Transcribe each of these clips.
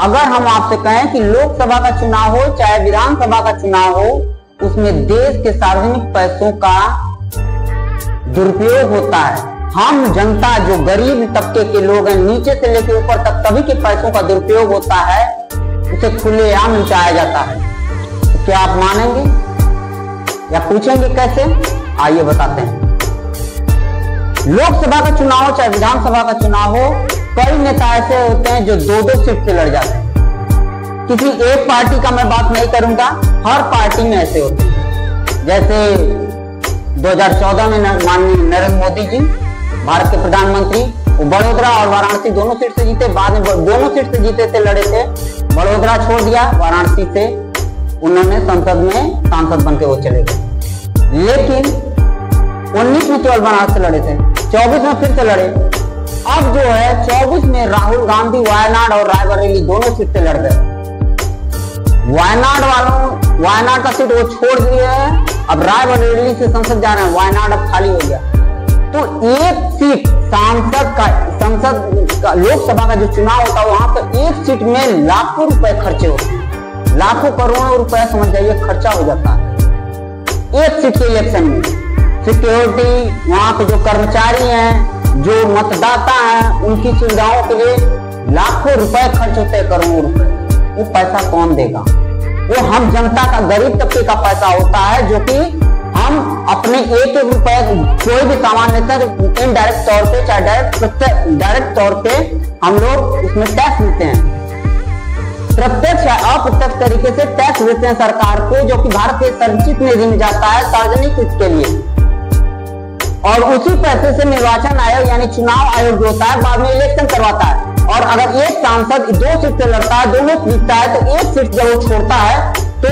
अगर हम आपसे कहें कि लोकसभा का चुनाव हो चाहे विधानसभा का चुनाव हो, उसमें देश के सार्वजनिक पैसों का दुरुपयोग होता है। हम जनता जो गरीब तबके के लोग हैं, नीचे से लेकर ऊपर तक सभी के पैसों का दुरुपयोग होता है, उसे खुलेआम लुटाया जाता है। तो क्या आप मानेंगे या पूछेंगे कैसे? आइए बताते हैं। लोकसभा का चुनाव हो चाहे विधानसभा का चुनाव हो, कई नेता ऐसे होते हैं जो दो दो सीट से लड़ जाते हैं। किसी एक पार्टी का मैं बात नहीं करूंगा, हर पार्टी में ऐसे होते हैं। जैसे 2014 में माननीय नरेंद्र मोदी जी भारत के प्रधानमंत्री, वो बड़ोदरा और वाराणसी दोनों सीट से जीते, बाद में दोनों सीट से जीते थे, लड़े थे, बड़ोदरा छोड़ दिया, वाराणसी से उन्होंने संसद में सांसद बनके वो चले गए। लेकिन 19 में केवल बनारस से लड़े थे, 24 में फिर से लड़े। अब जो है 24 में राहुल गांधी वायनाड और रायबरेली दोनों सीट से लड़ गए। वायनाड का सीट वो छोड़ दिए हैं, अब रायबरेली से संसद जा रहे हैं, वायनाड अब खाली हो गया। तो एक सीट संसद का लोकसभा का जो चुनाव होता है, वहां पर एक सीट में लाखों रुपए खर्चे होते हैं, लाखों करोड़ों रुपए समझ जाइए खर्चा हो जाता है एक सीट के इलेक्शन में। सिक्योरिटी, वहां पे जो कर्मचारी हैं, जो मतदाता हैं, उनकी सुविधाओं के लिए लाखों रुपए खर्च होते हैं, करोड़ों रुपए। वो पैसा कौन देगा? वो हम जनता का, गरीब तबके का पैसा होता है, जो कि हम अपने एक एक रुपए कोई भी सामान लेते हैं तो इनडायरेक्ट तौर पे चाहे डायरेक्ट तौर पे हम लोग उसमें टैक्स देते हैं। प्रत्यक्ष या अप्रत्यक्ष तरीके से टैक्स देते हैं सरकार को, जो कि भारत के संचित निधि में जाता है सार्वजनिक हित के लिए। और उसी पैसे से निर्वाचन आयोग यानी चुनाव आयोग जो होता है बाद में इलेक्शन करवाता है। और अगर एक सांसद दो सीट से लड़ता है, दोनों जीतता है, तो एक सीट जब वो छोड़ता है तो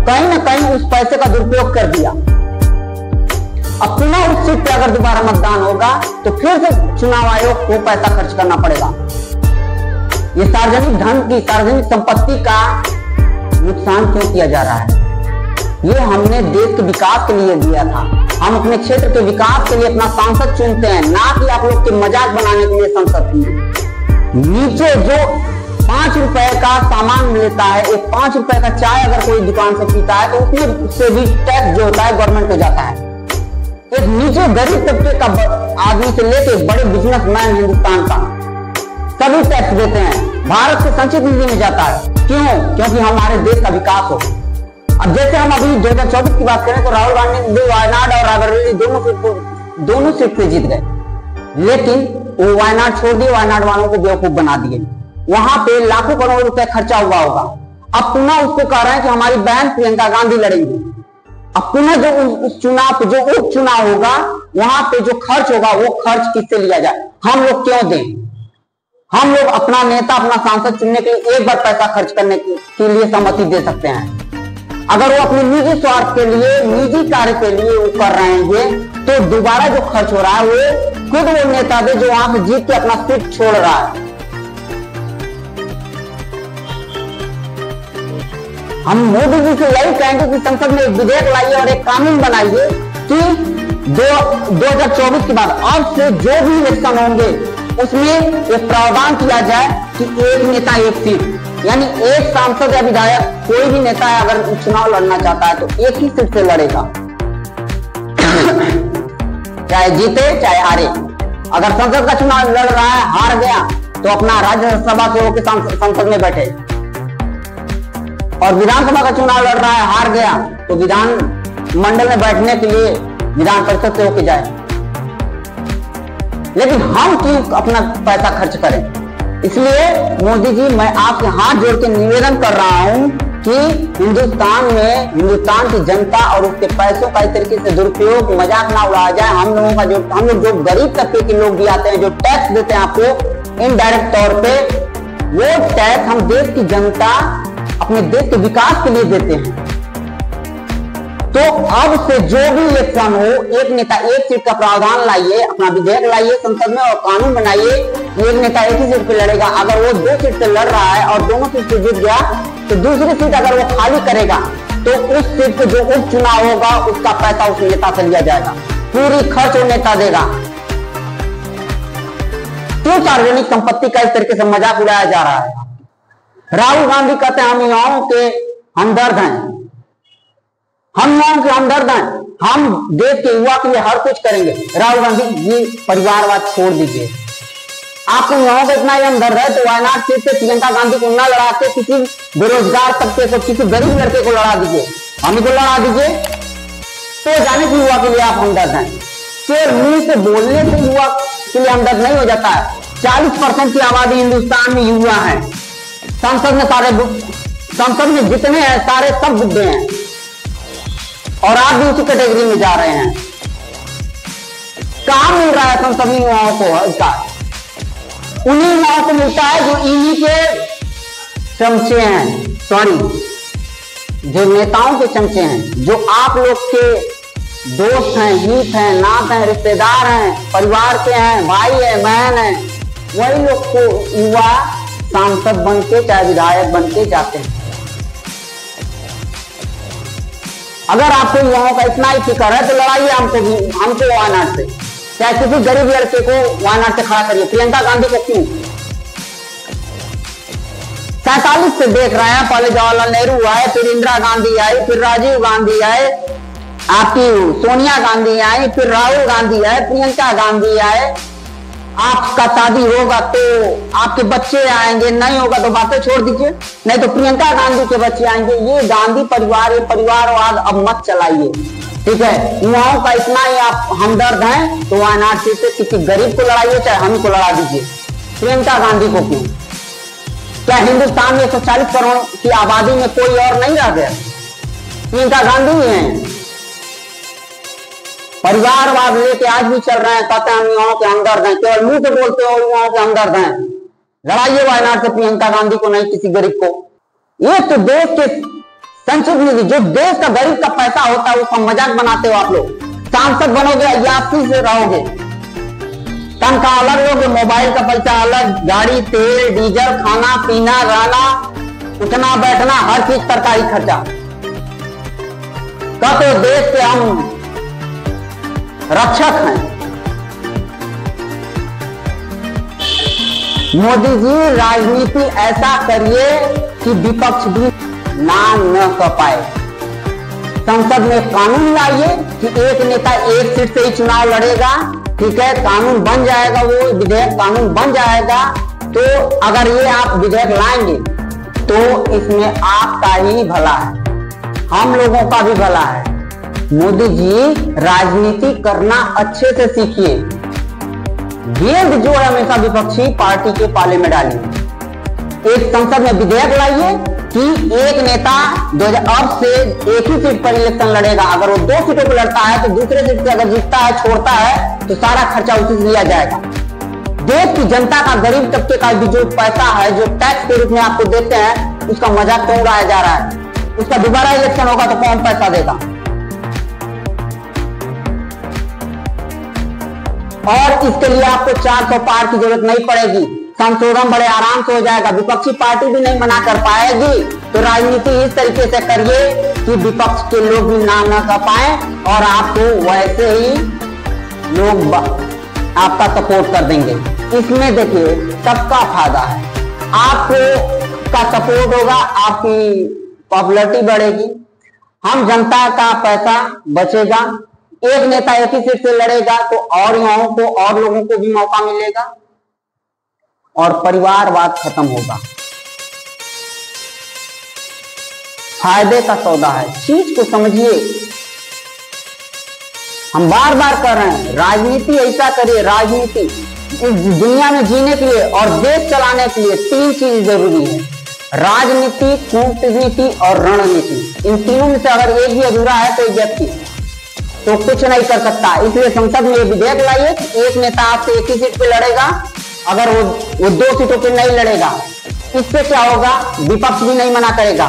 कहीं ना कहीं उस पैसे का दुरुपयोग कर दिया। अब पुनः उस सीट पे अगर दोबारा मतदान होगा तो फिर से चुनाव आयोग को पैसा खर्च करना पड़ेगा। ये सार्वजनिक धन की, सार्वजनिक संपत्ति का नुकसान क्यों किया जा रहा है? ये हमने देश के विकास के लिए दिया था। हम अपने क्षेत्र के विकास के लिए अपना सांसद चुनते हैं, ना कि आप लोग के मजाक बनाने के लिए संसद की। नीचे जो 5 रुपए का सामान लेता है, एक 5 रुपए का चाय अगर कोई दुकान से पीता है तो उसमें से भी टैक्स जो होता है गवर्नमेंट को जाता है। एक नीचे गरीब तबके का आदमी से लेके बड़े बिजनेसमैन हिंदुस्तान का सभी टैक्स देते हैं, भारत के संचित निधि में जाता है। क्यों? क्योंकि हमारे देश का विकास हो। अब जैसे हम अभी 2024 की बात करें तो राहुल गांधी वायनाड और रायबरेली दोनों सीट पे जीत गए, लेकिन वो वायनाड छोड़ दिए, वायनाड वालों को बेवकूफ बना दिए। वहां पे लाखों करोड़ रुपए खर्चा हुआ होगा। अब पुनः उसको कह रहे हैं कि हमारी बहन प्रियंका गांधी लड़ेंगी। अब पुनः जो उस चुनाव जो उपचुनाव होगा, वहां पे जो खर्च होगा वो खर्च किससे लिया जाए? हम लोग क्यों दें? हम लोग अपना नेता, अपना सांसद चुनने के लिए एक बार पैसा खर्च करने के लिए सहमति दे सकते हैं। अगर वो अपने निजी स्वार्थ के लिए, निजी कार्य के लिए वो कर रहे हैं, तो दोबारा जो खर्च हो रहा है वो खुद वो नेता दे जो वहां से जीत के अपना सीट छोड़ रहा है। हम मोदी जी से यही कहेंगे कि संसद में एक विधेयक लाइए और एक कानून बनाइए कि 2024 के बाद अब से जो भी इलेक्शन होंगे उसमें एक प्रावधान किया जाए कि एक नेता एक सीट, यानी एक सांसद या विधायक कोई भी नेता है अगर चुनाव लड़ना चाहता है तो एक ही सीट से लड़ेगा, चाहे जीते चाहे हारे। अगर संसद का चुनाव लड़ रहा है, हार गया तो अपना राज्यसभा से होकर संसद में बैठे, और विधानसभा का चुनाव लड़ रहा है, हार गया तो विधान मंडल में बैठने के लिए विधान परिषद से होके जाए। लेकिन हम क्यों अपना पैसा खर्च करें? इसलिए मोदी जी, मैं आपके हाथ जोड़ के निवेदन कर रहा हूं कि हिंदुस्तान की जनता और उसके पैसों का इस तरीके से दुरुपयोग, मजाक ना उड़ाया जाए। हम लोग जो गरीब तबके के लोग भी आते हैं, जो टैक्स देते हैं आपको इनडायरेक्ट तौर पे, वो टैक्स हम देश की जनता अपने देश के विकास के लिए देते हैं। तो अब से जो भी इलेक्शन हो, एक नेता एक सीट का प्रावधान लाइए, अपना विधेयक लाइए संसद में और कानून बनाइए, एक नेता एक ही सीट पे लड़ेगा। अगर वो 2 सीट से लड़ रहा है और दोनों सीट से जीत गया तो दूसरी सीट अगर वो खाली करेगा तो उस सीट पे जो उपचुनाव होगा उसका पैसा उस नेता से लिया जाएगा, पूरी खर्च वो नेता देगा। क्यों सार्वजनिक संपत्ति का इस तरीके से मजाक उड़ाया जा रहा है? राहुल गांधी कहते हैं हम युवाओं के हमदर्द हैं, हम युवाओं के हमदर्द हैं, हम देश के युवा के लिए हर कुछ करेंगे। राहुल गांधी ये परिवारवाद छोड़ दीजिए, आपको युवाओं को इतना ही हमदर्द है तो वायनाड सीट से प्रियंका गांधी को न लड़ा के किसी बेरोजगार तबके को, किसी गरीब लड़के को लड़ा दीजिए, हम को लड़ा दीजिए, तो जाने की युवा के लिए आप हमदर्द हैं। केवल मुंह से बोलने से युवा के लिए हमदर्द नहीं हो जाता है। 40% की आबादी हिंदुस्तान में युवा है, संसद में जितने हैं सारे सब बुढ़े हैं और आप भी उसी कैटेगरी में जा रहे हैं। कहां मिल रहा है संसद में युवाओं को अधिकार? उन्हीं युवाओं को मिलता है जो इन्हीं के चमचे हैं, सॉरी जो नेताओं के चमचे हैं, जो आप लोग के दोस्त हैं, हित हैं, नात हैं, रिश्तेदार हैं, परिवार के हैं, भाई है, बहन है, वही लोग को युवा सांसद बन के चाहे विधायक बन के जाते हैं। अगर आपको युवाओं का इतना ही फिक्र है तो लड़ाइए हमको वायनाड से, चाहे किसी गरीब लड़के को वायनाड से खड़ा करिए। प्रियंका गांधी को क्यों? 47 से देख रहे हैं, पहले जवाहरलाल नेहरू आए, फिर इंदिरा गांधी आई, फिर राजीव गांधी आए, आपकी सोनिया गांधी आई, फिर राहुल गांधी आए, प्रियंका गांधी आए। आपका शादी होगा तो आपके बच्चे आएंगे, नहीं होगा तो बातें छोड़ दीजिए, नहीं तो प्रियंका गांधी के बच्चे आएंगे। ये गांधी परिवार, ये परिवारवाद अब मत चलाइए, ठीक है। युवाओं का इतना ही आप हमदर्द हैं तो वायनाड सीट से किसी गरीब को लड़ाइए, चाहे हम को लड़ा दीजिए। प्रियंका गांधी को क्यों? क्या हिंदुस्तान में 140 करोड़ की आबादी में कोई और नहीं रह गया? प्रियंका गांधी ही है। परिवारवाद लेके आज भी चल रहे हैं, कहते हैं हम युवाओं के हमदर्द हैं, केवल मुंह से बोलते हो युवाओं के हमदर्द हैं। लड़ाइए वायनाड से प्रियंका गांधी को, नहीं किसी गरीब को। ये तो देश के संचित निधि, जो देश का गरीब का पैसा होता है उसका मजाक बनाते हो आप लोग। सांसद बनोगे, अय्याशी से रहोगे, तनख्वाह अलग लोगे, मोबाइल का पैसा अलग, गाड़ी, तेल, डीजल, खाना पीना, रहना, उठना बैठना, हर चीज सरकारी खर्चा। कहते हो देश के हम रक्षक हैं। मोदी जी राजनीति ऐसा करिए कि विपक्ष भी नाम न कर पाए। संसद में कानून लाइए कि एक नेता एक सीट से ही चुनाव लड़ेगा, ठीक है, कानून बन जाएगा, वो विधेयक कानून बन जाएगा। तो अगर ये आप विधेयक लाएंगे तो इसमें आपका ही भला है, हम लोगों का भी भला है। मोदी जी राजनीति करना अच्छे से सीखिए, गेंद जो है हमेशा विपक्षी पार्टी के पाले में डालिए। एक संसद में विधेयक लाइए कि एक नेता अब से एक ही सीट पर इलेक्शन लड़ेगा, अगर वो 2 सीटों पर लड़ता है तो दूसरे सीट से अगर जीतता है, छोड़ता है तो सारा खर्चा उसी से लिया जाएगा। देश की जनता का, गरीब तबके का भी जो पैसा है, जो टैक्स के रूप में आपको देते हैं, उसका मजाक क्यों उड़ाया जा रहा है? उसका दोबारा इलेक्शन होगा तो कौन पैसा देगा? और इसके लिए आपको 400 पार की जरूरत नहीं पड़ेगी, संशोधन बड़े आराम से हो जाएगा, विपक्षी पार्टी भी नहीं मना कर पाएगी। तो राजनीति इस तरीके से करिए कि विपक्ष के लोग भी ना कर पाए और आपको वैसे ही लोग आपका सपोर्ट कर देंगे। इसमें देखिए सबका फायदा है, आपको का सपोर्ट होगा, आपकी पॉपुलैरिटी बढ़ेगी, हम जनता का पैसा बचेगा। एक नेता एक ही सीट से लड़ेगा तो और युवाओं को और लोगों को भी मौका मिलेगा और परिवारवाद खत्म होगा। फायदे का सौदा है, चीज को समझिए। हम बार बार कर रहे हैं, राजनीति ऐसा करिए। राजनीति इस दुनिया में जीने के लिए और देश चलाने के लिए 3 चीज जरूरी है, राजनीति, कूटनीति और रणनीति। इन तीनों में से अगर एक भी अधूरा है कोई व्यक्ति तो कुछ नहीं कर सकता। इसलिए संसद में विधेयक लाइए कि एक नेता आपसे एक ही सीट पे लड़ेगा, अगर वो 2 सीटों पे नहीं लड़ेगा, इससे क्या होगा? विपक्ष भी नहीं मना करेगा।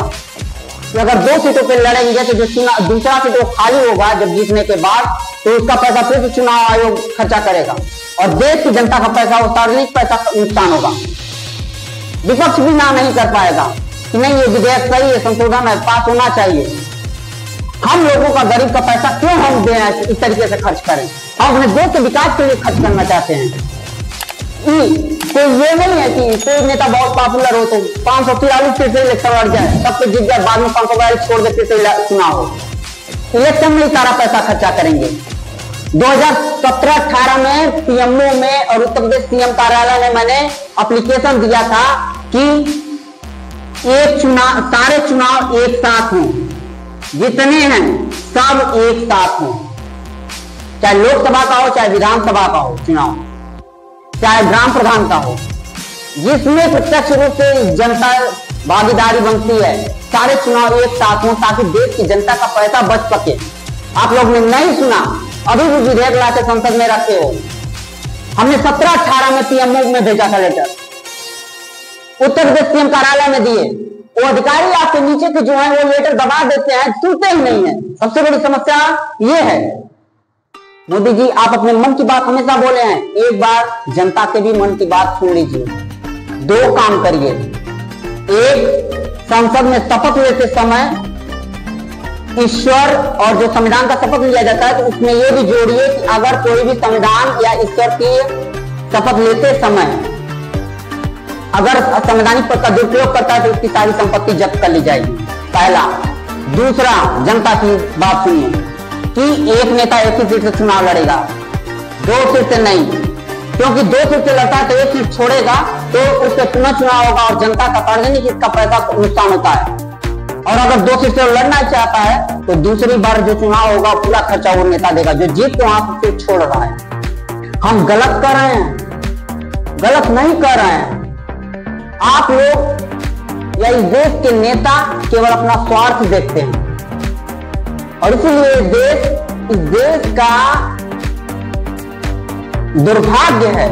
तो अगर 2 सीटों पे लड़ेंगे तो जो दूसरा सीट वो खाली होगा जब जीतने के बाद, तो उसका पैसा फिर से चुनाव आयोग खर्चा करेगा और देश की जनता का पैसा, वो सार्वजनिक पैसा नुकसान होगा। विपक्ष भी ना नहीं कर पाएगा कि नहीं ये विधेयक सही है, संशोधन है, पास होना चाहिए। हम लोगों का, गरीब का पैसा क्यों हम इस तरीके से खर्च करें? हम अपने देश के विकास के लिए खर्च करना चाहते हैं। कोई ये नहीं है कि कोई नेता बहुत पॉपुलर हो तो 543 सीट से इलेक्शन लड़ जाए, तब तो जीत जाए, बाद में 542 छोड़ देते तो चुनाव हो। इलेक्शन में ही सारा पैसा खर्चा करेंगे। 2017-18 में पीएमओ में और उत्तर प्रदेश सीएम कार्यालय में मैंने एप्लीकेशन दिया था कि एक चुनाव, सारे चुनाव एक साथ हों, जितने हैं सब एक साथ हों, चाहे लोकसभा का हो चाहे विधानसभा का हो चुनाव, चाहे ग्राम प्रधान का हो, जिसमें प्रत्यक्ष रूप से जनता भागीदारी बनती है, सारे चुनाव एक साथ हों ताकि देश की जनता का पैसा बच सके। आप लोग ने नहीं सुना, अभी भी विधेयक लाके संसद में रखे हो। हमने 17-18 में पीएमओ में भेजा था लेटर, उत्तर प्रदेश सीएम कार्यालय में दिए। वो अधिकारी आपके नीचे के जो है वो लेटर दबा देते हैं, सुनते ही नहीं है। सबसे बड़ी समस्या ये है। मोदी जी, आप अपने मन की बात हमेशा बोले हैं, एक बार जनता के भी मन की बात सुन लीजिए। 2 काम करिए। एक, संसद में शपथ लेते समय ईश्वर और जो संविधान का शपथ लिया जाता है तो उसमें यह भी जोड़िए कि अगर कोई भी संविधान या ईश्वर की शपथ लेते समय अगर संवैधानिक पद का दुरुपयोग करता है तो उसकी सारी संपत्ति जब्त कर ली जाएगी। पहला। दूसरा, जनता की बात सुनिए कि एक नेता एक ही सीट से चुनाव लड़ेगा, 2 सीट से नहीं, क्योंकि 2 सीट से लड़ता है तो 1 सीट छोड़ेगा तो उससे पुनः चुनाव होगा और जनता का सार्वजनिक इसका पैसा नुकसान होता है। और अगर 2 सीट से लड़ना चाहता है तो दूसरी बार जो चुनाव होगा पूरा खर्चा वो नेता देगा जो जीत के वहां से छोड़ रहा है। हम गलत कर रहे हैं? गलत नहीं कर रहे हैं। आप लोग या इस देश के नेता केवल अपना स्वार्थ देखते हैं और इसीलिए इस देश का दुर्भाग्य है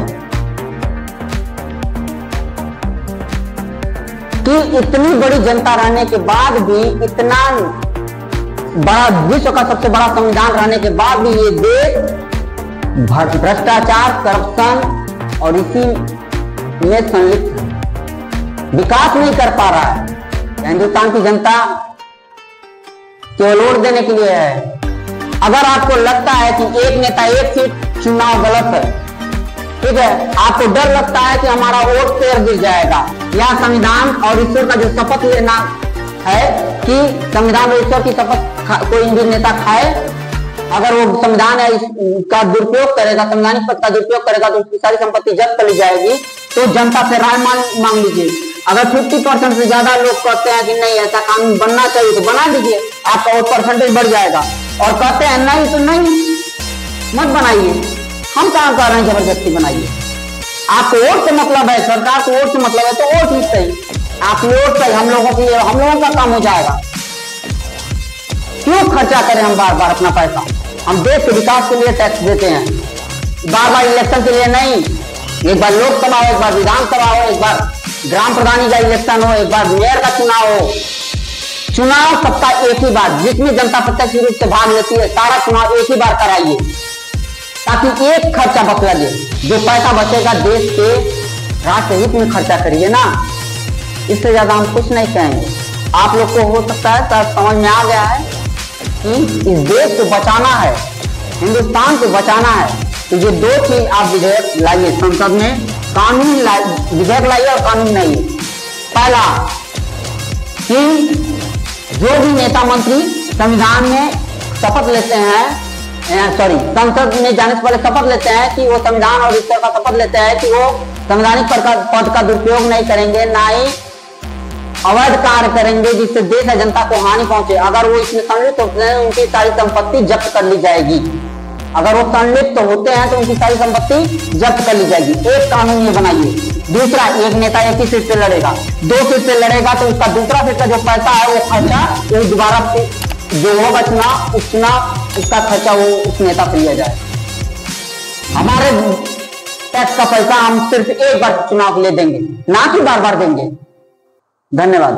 कि इतनी बड़ी जनता रहने के बाद भी, इतना बड़ा विश्व का सबसे बड़ा संविधान रहने के बाद भी ये देश भ्रष्टाचार, करप्शन और इसी में संलिप्त है, विकास नहीं कर पा रहा है। हिंदुस्तान की जनता केवल वोट देने के लिए है। अगर आपको लगता है कि एक नेता एक सीट चुनाव गलत है, ठीक है, आपको डर लगता है कि हमारा वोट शेयर गिर जाएगा या संविधान और ईश्वर का जो शपथ लेना है कि संविधान और ईश्वर की शपथ कोई भी नेता खाए, अगर वो संविधान का दुरुपयोग करेगा, संवैधानिक पद का दुरुपयोग करेगा तो उसकी सारी संपत्ति जब्त कर ली जाएगी, तो जनता से राय मांग लीजिए। अगर 50% से ज्यादा लोग कहते हैं कि नहीं ऐसा कानून बनना चाहिए तो बना दीजिए, आपका वोट परसेंटेज बढ़ जाएगा। और कहते हैं नहीं तो नहीं, मत बनाइए। हम कहां कह रहे हैं जबरदस्ती बनाइए। आपको वोट से मतलब है, सरकार को वोट से मतलब है तो वोट ही सही, आप वोट सही, हम लोगों का काम हो जाएगा। क्यों खर्चा करें हम बार बार अपना पैसा? हम देश के विकास के लिए टैक्स देते हैं, बार बार इलेक्शन के लिए नहीं। एक बार लोकसभा हो, एक बार विधानसभा हो, एक बार ग्राम प्रधानी का इलेक्शन हो, एक बार मेयर का चुनाव हो। चुनाव सबका एक ही बार, जिसमें जनता प्रत्यक्ष रूप से भाग लेती है, सारा चुनाव एक ही बार कराइए ताकि एक खर्चा बच लगे। जो पैसा बचेगा देश के राष्ट्र हित में खर्चा करिए ना, इससे ज्यादा हम कुछ नहीं कहेंगे। आप लोग को हो सकता है सर समझ में आ गया है कि इस देश को बचाना है, हिंदुस्तान को बचाना है, तो ये 2 चीज आप विधेयक लाइए संसद में, कानून विधेयक लाइए और कानून लाइए। पहला कि जो भी नेता मंत्री संविधान में शपथ लेते हैं, संसद में जाने से पहले शपथ लेते हैं कि वो संविधान और ईश्वर का शपथ लेते हैं कि वो संवैधानिक पद का दुरुपयोग नहीं करेंगे, ना ही अवैध कार्य करेंगे जिससे देश या जनता को हानि पहुंचे। अगर वो इसमें संलिप्त होते हैं उनकी सारी संपत्ति जब्त कर ली जाएगी। अगर वो संलिप्त होते हैं तो उनकी सारी संपत्ति जब्त कर ली जाएगी। एक कानून ये बनाइए। दूसरा, एक नेता एक ही सीट से लड़ेगा, 2 सीट से लड़ेगा तो उसका दूसरा सीट का जो पैसा है वो खर्चा वो दोबारा जो होगा चुनाव उसका खर्चा वो उस नेता से लिया जाए। हमारे टैक्स का पैसा हम सिर्फ एक बार चुनाव के लिए देंगे, ना कि बार बार देंगे। धन्यवाद।